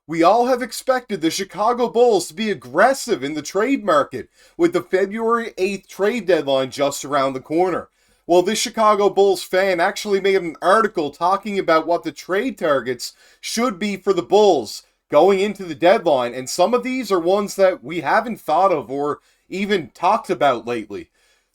We all have expected the Chicago Bulls to be aggressive in the trade market, with the February 8th trade deadline just around the corner. Well, this Chicago Bulls fan actually made an article talking about what the trade targets should be for the Bulls going into the deadline, and some of these are ones that we haven't thought of or even talked about lately.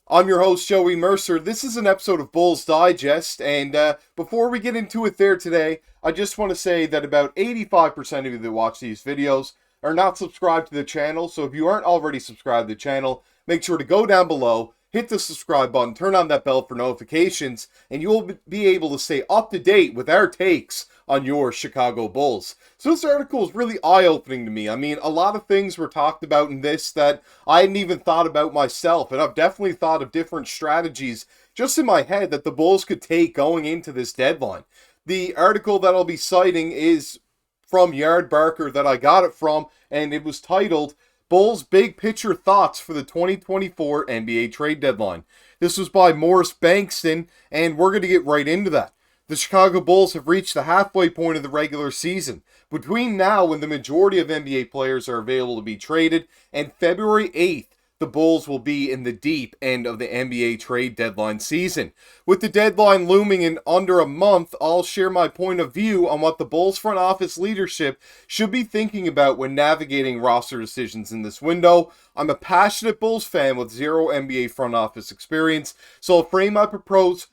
I'm your host, Joey Mercer. This is an episode of Bulls Digest, and before we get into it there today, I just want to say that about 85% of you that watch these videos are not subscribed to the channel, so if you aren't already subscribed to the channel, make sure to go down below, hit the subscribe button, turn on that bell for notifications, and you will be able to stay up to date with our takes on your Chicago Bulls. So this article is really eye-opening to me. I mean, a lot of things were talked about in this that I hadn't even thought about myself, and I've definitely thought of different strategies just in my head that the Bulls could take going into this deadline. The article that I'll be citing is from Yardbarker that I got it from, and it was titled, Bulls Big Picture Thoughts for the 2024 NBA Trade Deadline. This was by Morris Bankston, and we're going to get right into that. The Chicago Bulls have reached the halfway point of the regular season. Between now when the majority of NBA players are available to be traded and February 8th, the Bulls will be in the deep end of the NBA trade deadline season. With the deadline looming in under a month, I'll share my point of view on what the Bulls front office leadership should be thinking about when navigating roster decisions in this window. I'm a passionate Bulls fan with zero NBA front office experience, so I'll frame my proposed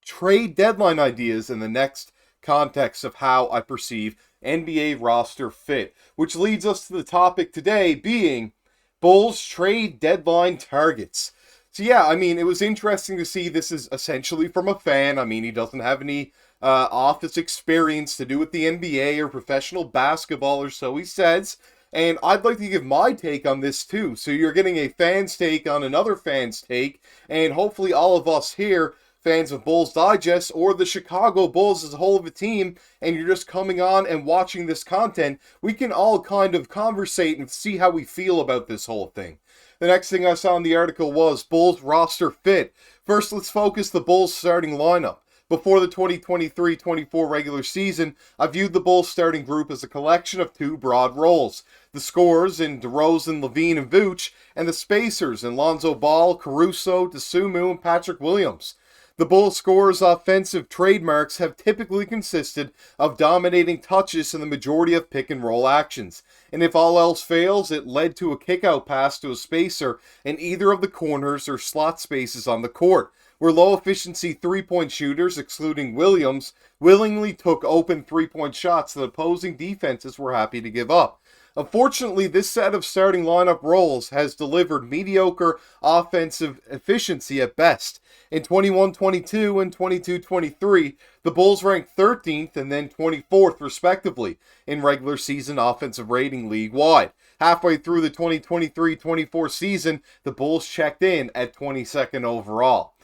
trade deadline ideas in the next context of how I perceive NBA roster fit, which leads us to the topic today being Bulls trade deadline targets. So yeah, I mean, it was interesting to see this is essentially from a fan. I mean, he doesn't have any office experience to do with the NBA or professional basketball, or so he says. And I'd like to give my take on this too. So you're getting a fan's take on another fan's take, and hopefully all of us here, fans of Bulls Digest or the Chicago Bulls as a whole of a team, and you're just coming on and watching this content, we can all kind of conversate and see how we feel about this whole thing. The next thing I saw in the article was Bulls roster fit. First, let's focus the Bulls starting lineup. Before the 2023-24 regular season, I viewed the Bulls starting group as a collection of two broad roles. The scorers in DeRozan, Lavine, and Vooch, and the spacers in Lonzo Ball, Caruso, DeSumo, and Patrick Williams. The Bulls scorers' offensive trademarks have typically consisted of dominating touches in the majority of pick-and-roll actions, and if all else fails, it led to a kick-out pass to a spacer in either of the corners or slot spaces on the court, where low-efficiency three-point shooters, excluding Williams, willingly took open three-point shots that opposing defenses were happy to give up. Unfortunately, this set of starting lineup roles has delivered mediocre offensive efficiency at best. In 21-22 and 22-23, the Bulls ranked 13th and then 24th respectively in regular season offensive rating league-wide. Halfway through the 2023-24 season, the Bulls checked in at 22nd overall.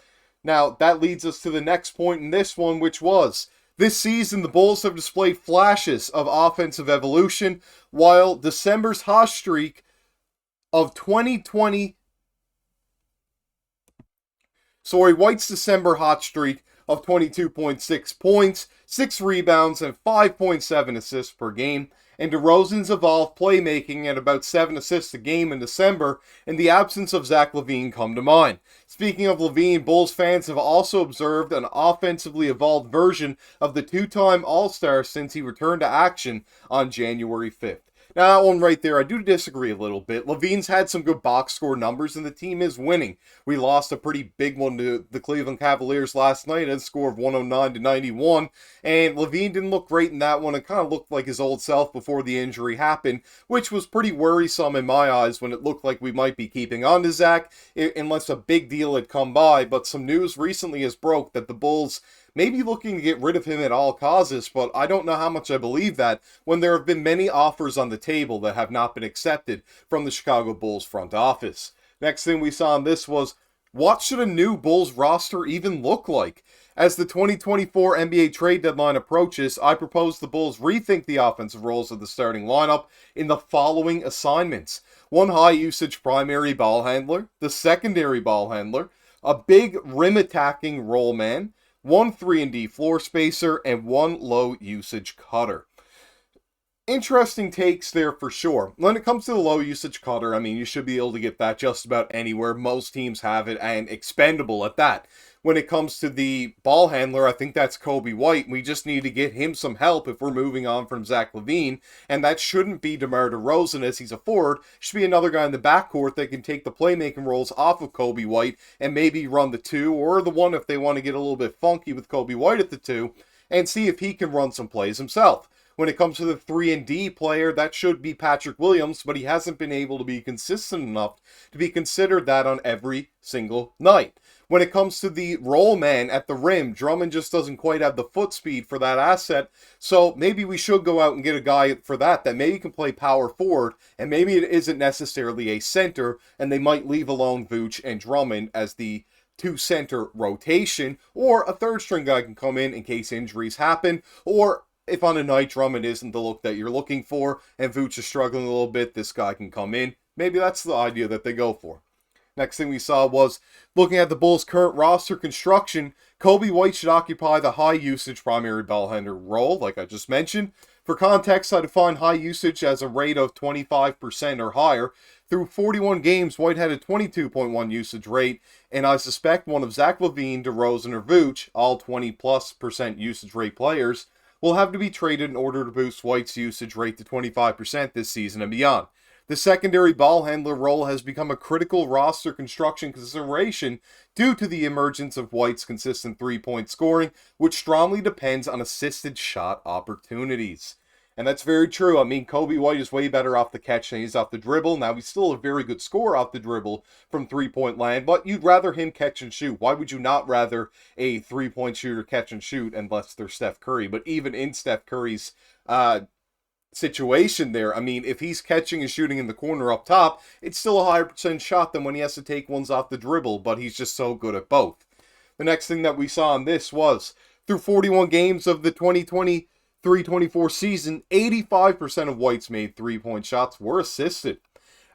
Now, that leads us to the next point in this one, which was, this season, the Bulls have displayed flashes of offensive evolution, while December's hot streak of White's December hot streak of 22.6 points, 6 rebounds, and 5.7 assists per game, and DeRozan's evolved playmaking at about 7 assists a game in December, and the absence of Zach Lavine come to mind. Speaking of Lavine, Bulls fans have also observed an offensively evolved version of the two-time All-Star since he returned to action on January 5th. Now, that one right there, I do disagree a little bit. Lavine's had some good box score numbers, and the team is winning. We lost a pretty big one to the Cleveland Cavaliers last night at a score of 109-91, and Lavine didn't look great in that one. It kind of looked like his old self before the injury happened, which was pretty worrisome in my eyes when it looked like we might be keeping on to Zach, unless a big deal had come by. But some news recently has broke that the Bulls maybe looking to get rid of him at all costs, but I don't know how much I believe that when there have been many offers on the table that have not been accepted from the Chicago Bulls front office. Next thing we saw on this was, what should a new Bulls roster even look like? As the 2024 NBA trade deadline approaches, I propose the Bulls rethink the offensive roles of the starting lineup in the following assignments. One high-usage primary ball handler, the secondary ball handler, a big rim-attacking roll man, one 3-and-D floor spacer, and one low-usage cutter. Interesting takes there for sure. When it comes to the low usage cutter, I mean, you should be able to get that just about anywhere. Most teams have it, and expendable at that. When it comes to the ball handler, I think that's Coby White. We just need to get him some help if we're moving on from Zach Lavine, and that shouldn't be DeMar DeRozan as he's a forward. Should be another guy in the backcourt that can take the playmaking roles off of Coby White and maybe run the 2 or the 1 if they want to get a little bit funky with Coby White at the 2 and see if he can run some plays himself. When it comes to the 3-and-D player, that should be Patrick Williams, but he hasn't been able to be consistent enough to be considered that on every single night. When it comes to the roll man at the rim, Drummond just doesn't quite have the foot speed for that asset, so maybe we should go out and get a guy for that maybe can play power forward, and maybe it isn't necessarily a center, and they might leave alone Vooch and Drummond as the 2-center rotation, or a third-string guy can come in case injuries happen, or if on a night Drummond isn't the look that you're looking for and Vooch is struggling a little bit, this guy can come in. Maybe that's the idea that they go for. Next thing we saw was, looking at the Bulls' current roster construction, Coby White should occupy the high-usage primary ball handler role, like I just mentioned. For context, I define high usage as a rate of 25% or higher. Through 41 games, White had a 22.1 usage rate, and I suspect one of Zach Lavine, DeRozan, or Vooch, all 20+% usage rate players, will have to be traded in order to boost White's usage rate to 25% this season and beyond. The secondary ball handler role has become a critical roster construction consideration due to the emergence of White's consistent three-point scoring, which strongly depends on assisted shot opportunities. And that's very true. I mean, Coby White is way better off the catch than he's off the dribble. Now, he's still a very good scorer off the dribble from three-point land, but you'd rather him catch and shoot. Why would you not rather a three-point shooter catch and shoot unless they're Steph Curry? But even in Steph Curry's situation there, I mean, if he's catching and shooting in the corner up top, it's still a higher percent shot than when he has to take ones off the dribble, but he's just so good at both. The next thing that we saw in this was, through 41 games of the 2023-24 season, 85% of White's made three-point shots were assisted.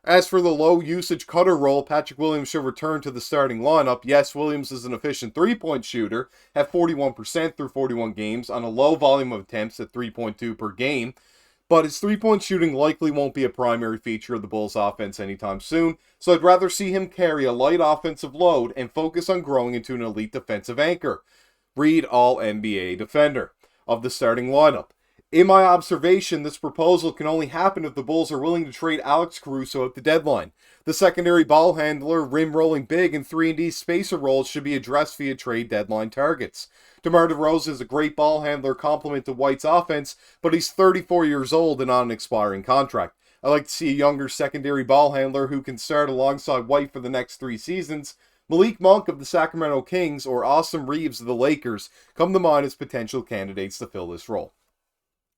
As for the low-usage cutter role, Patrick Williams should return to the starting lineup. Yes, Williams is an efficient three-point shooter at 41% through 41 games on a low volume of attempts at 3.2 per game, but his three-point shooting likely won't be a primary feature of the Bulls' offense anytime soon, so I'd rather see him carry a light offensive load and focus on growing into an elite defensive anchor. Read All-NBA defender of the starting lineup. In my observation, this proposal can only happen if the Bulls are willing to trade Alex Caruso at the deadline. The secondary ball handler, rim-rolling big, and 3-and-D spacer roles should be addressed via trade deadline targets. DeMar DeRozan is a great ball handler complement to White's offense, but he's 34 years old and on an expiring contract. I'd like to see a younger secondary ball handler who can start alongside White for the next 3 seasons. Malik Monk of the Sacramento Kings or Austin Reeves of the Lakers come to mind as potential candidates to fill this role.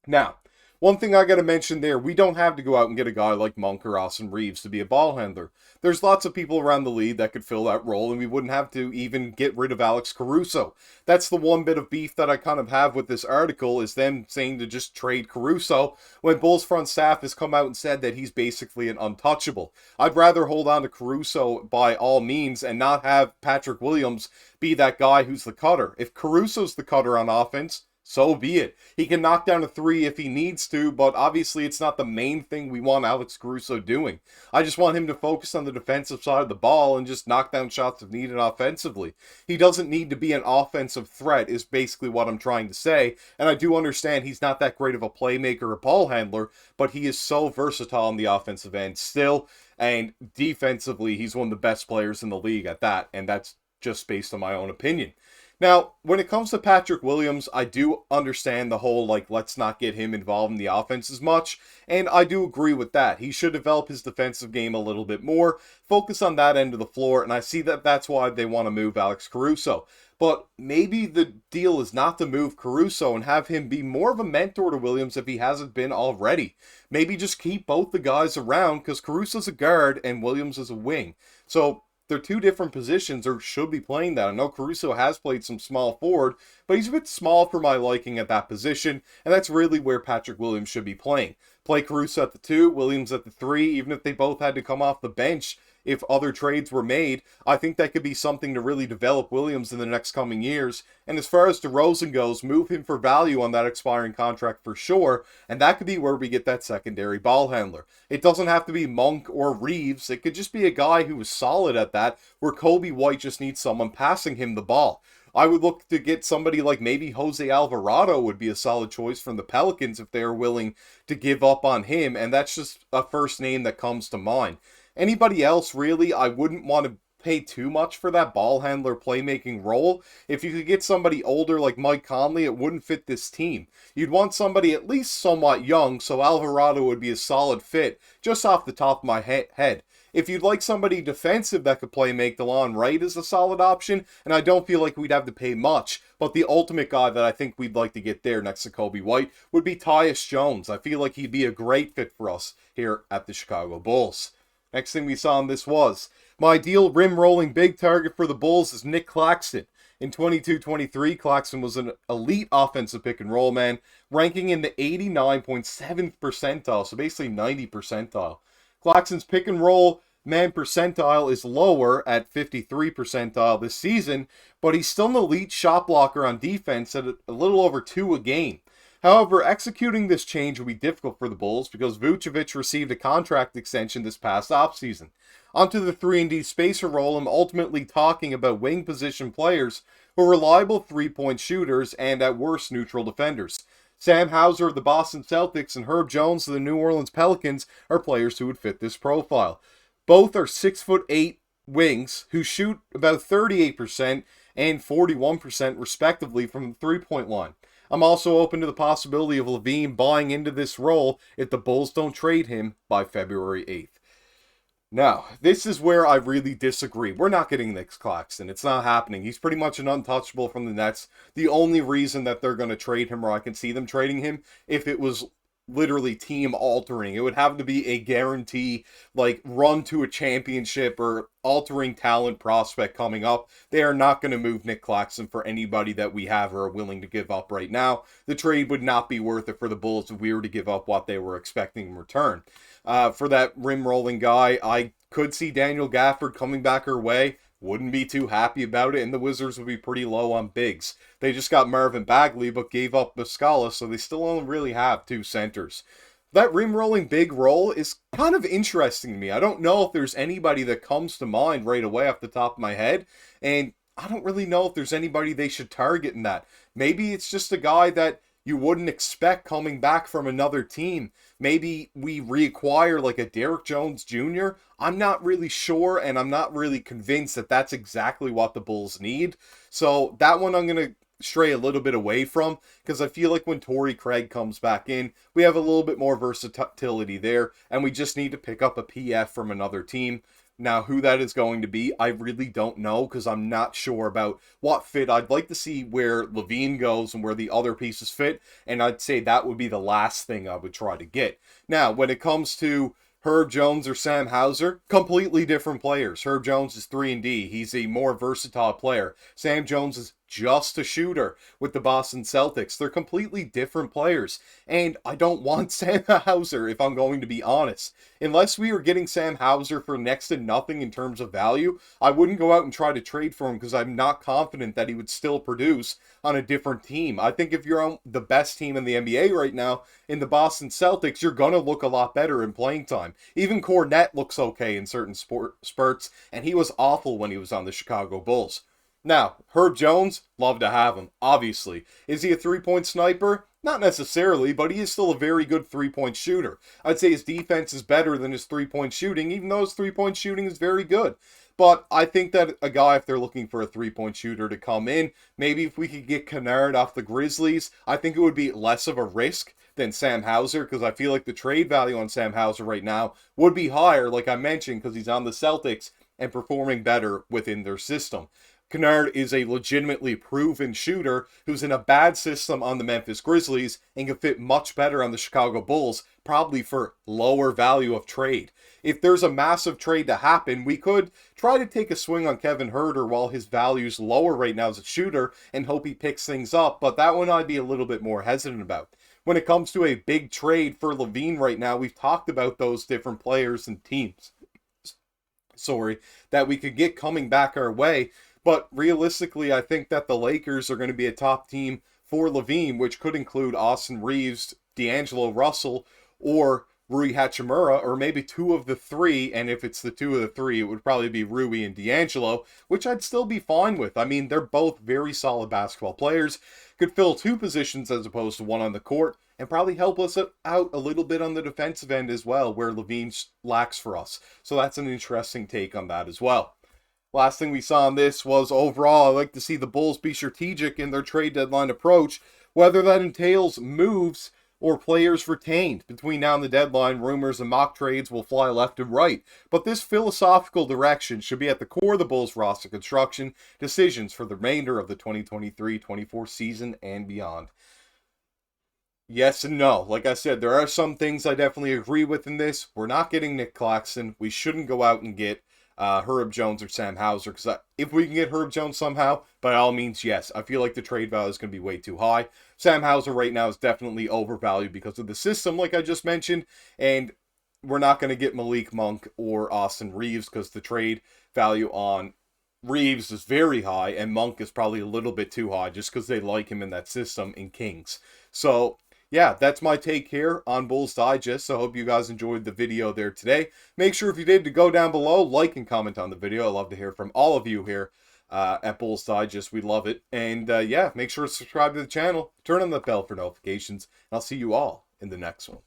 Now, one thing I gotta mention there, we don't have to go out and get a guy like Monk or Austin Reeves to be a ball handler. There's lots of people around the league that could fill that role, and we wouldn't have to even get rid of Alex Caruso. That's the one bit of beef that I kind of have with this article, is them saying to just trade Caruso, when Bulls front staff has come out and said that he's basically an untouchable. I'd rather hold on to Caruso by all means and not have Patrick Williams be that guy who's the cutter. If Caruso's the cutter on offense, so be it. He can knock down a 3 if he needs to, but obviously it's not the main thing we want Alex Caruso doing. I just want him to focus on the defensive side of the ball and just knock down shots if needed offensively. He doesn't need to be an offensive threat is basically what I'm trying to say, and I do understand he's not that great of a playmaker or ball handler, but he is so versatile on the offensive end still, and defensively he's one of the best players in the league at that, and that's just based on my own opinion. Now, when it comes to Patrick Williams, I do understand the whole, let's not get him involved in the offense as much, and I do agree with that. He should develop his defensive game a little bit more, focus on that end of the floor, and I see that that's why they want to move Alex Caruso. But maybe the deal is not to move Caruso and have him be more of a mentor to Williams if he hasn't been already. Maybe just keep both the guys around, because Caruso's a guard and Williams is a wing. So they're 2 different positions, or should be playing that. I know Caruso has played some small forward, but he's a bit small for my liking at that position, and that's really where Patrick Williams should be playing. Play Caruso at the 2, Williams at the 3, even if they both had to come off the bench. if other trades were made. I think that could be something to really develop Williams in the next coming years. And as far as DeRozan goes, move him for value on that expiring contract for sure, and that could be where we get that secondary ball handler. It doesn't have to be Monk or Reeves. It could just be a guy who is solid at that, where Kobe White just needs someone passing him the ball. I would look to get somebody like maybe Jose Alvarado would be a solid choice from the Pelicans if they are willing to give up on him, and that's just a first name that comes to mind. Anybody else, really, I wouldn't want to pay too much for that ball handler playmaking role. If you could get somebody older like Mike Conley, it wouldn't fit this team. You'd want somebody at least somewhat young, so Alvarado would be a solid fit, just off the top of my head. If you'd like somebody defensive that could play make DeLon Wright is a solid option, and I don't feel like we'd have to pay much, but the ultimate guy that I think we'd like to get there next to Kobe White would be Tyus Jones. I feel like he'd be a great fit for us here at the Chicago Bulls. Next thing we saw on this was, my ideal rim-rolling big target for the Bulls is Nick Claxton. In 22-23, Claxton was an elite offensive pick-and-roll man, ranking in the 89.7th percentile, so basically 90th percentile. Claxton's pick-and-roll man percentile is lower at 53 percentile this season, but he's still an elite shot blocker on defense at a little over 2 a game. However, executing this change will be difficult for the Bulls because Vucevic received a contract extension this past offseason. Onto the 3-and-D spacer role, I'm ultimately talking about wing position players who are reliable three-point shooters and at worst neutral defenders. Sam Hauser of the Boston Celtics and Herb Jones of the New Orleans Pelicans are players who would fit this profile. Both are 6'8" wings who shoot about 38% and 41% respectively from the three-point line. I'm also open to the possibility of Lavine buying into this role if the Bulls don't trade him by February 8th. Now, this is where I really disagree. We're not getting Nick Claxton. It's not happening. He's pretty much an untouchable from the Nets. The only reason that they're going to trade him, or I can see them trading him, if it was literally team altering. It would have to be a guarantee, like run to a championship or altering talent prospect coming up. They are not going to move Nick Claxton for anybody that we have or are willing to give up right now. The trade would not be worth it for the Bulls if we were to give up what they were expecting in return. For that rim rolling guy, I could see Daniel Gafford coming back our way. Wouldn't be too happy about it, and the Wizards would be pretty low on bigs. They just got Marvin Bagley, but gave up Muscala, so they still only really have 2 centers. That rim-rolling big role is kind of interesting to me. I don't know if there's anybody that comes to mind right away off the top of my head, and I don't really know if there's anybody they should target in that. Maybe it's just a guy that you wouldn't expect coming back from another team. Maybe we reacquire like a Derrick Jones Jr. I'm not really sure, and I'm not really convinced that that's exactly what the Bulls need. So that one I'm going to stray a little bit away from, because I feel like when Torrey Craig comes back in, we have a little bit more versatility there, and we just need to pick up a PF from another team. Now, who that is going to be, I really don't know, because I'm not sure about what fit. I'd like to see where Lavine goes and where the other pieces fit, and I'd say that would be the last thing I would try to get. Now, when it comes to Herb Jones or Sam Hauser, completely different players. Herb Jones is 3-and-D. He's a more versatile player. Sam Jones is just a shooter with the Boston Celtics. They're completely different players. And I don't want Sam Hauser, if I'm going to be honest. Unless we are getting Sam Hauser for next to nothing in terms of value, I wouldn't go out and try to trade for him because I'm not confident that he would still produce on a different team. I think if you're on the best team in the NBA right now, in the Boston Celtics, you're going to look a lot better in playing time. Even Cornette looks okay in certain spurts, and he was awful when he was on the Chicago Bulls. Now, Herb Jones, love to have him, obviously. Is he a three-point sniper? Not necessarily, but he is still a very good three-point shooter. I'd say his defense is better than his three-point shooting, even though his three-point shooting is very good. But I think that a guy, if they're looking for a three-point shooter to come in, maybe if we could get Kennard off the Grizzlies, I think it would be less of a risk than Sam Hauser, because I feel like the trade value on Sam Hauser right now would be higher, like I mentioned, because he's on the Celtics and performing better within their system. Kennard is a legitimately proven shooter who's in a bad system on the Memphis Grizzlies and can fit much better on the Chicago Bulls, probably for lower value of trade. If there's a massive trade to happen, we could try to take a swing on Kevin Huerter while his value's lower right now as a shooter and hope he picks things up, but that one I'd be a little bit more hesitant about. When it comes to a big trade for Lavine right now, we've talked about those different players and teams. that we could get coming back our way. But realistically, I think that the Lakers are going to be a top team for Lavine, which could include Austin Reeves, D'Angelo Russell, or Rui Hachimura, or maybe two of the three. And if it's the two of the three, it would probably be Rui and D'Angelo, which I'd still be fine with. I mean, they're both very solid basketball players, could fill two positions as opposed to one on the court, and probably help us out a little bit on the defensive end as well, where Lavine lacks for us. So that's an interesting take on that as well. Last thing we saw on this was, overall, I like to see the Bulls be strategic in their trade deadline approach, whether that entails moves or players retained. Between now and the deadline, rumors and mock trades will fly left and right, but this philosophical direction should be at the core of the Bulls roster construction decisions for the remainder of the 2023-24 season and beyond. Yes and no. Like I said, there are some things I definitely agree with in this. We're not getting Nick Claxton. We shouldn't go out and get Herb Jones or Sam Hauser, because if we can get Herb Jones somehow, by all means, yes. I feel like the trade value is going to be way too high. Sam Hauser right now is definitely overvalued because of the system, like I just mentioned, and we're not going to get Malik Monk or Austin Reeves because the trade value on Reeves is very high, and Monk is probably a little bit too high just because they like him in that system in Kings. So yeah, that's my take here on Bulls Digest. So I hope you guys enjoyed the video there today. Make sure if you did to go down below, like and comment on the video. I love to hear from all of you here at Bulls Digest. We love it. And yeah, make sure to subscribe to the channel, turn on the bell for notifications, and I'll see you all in the next one.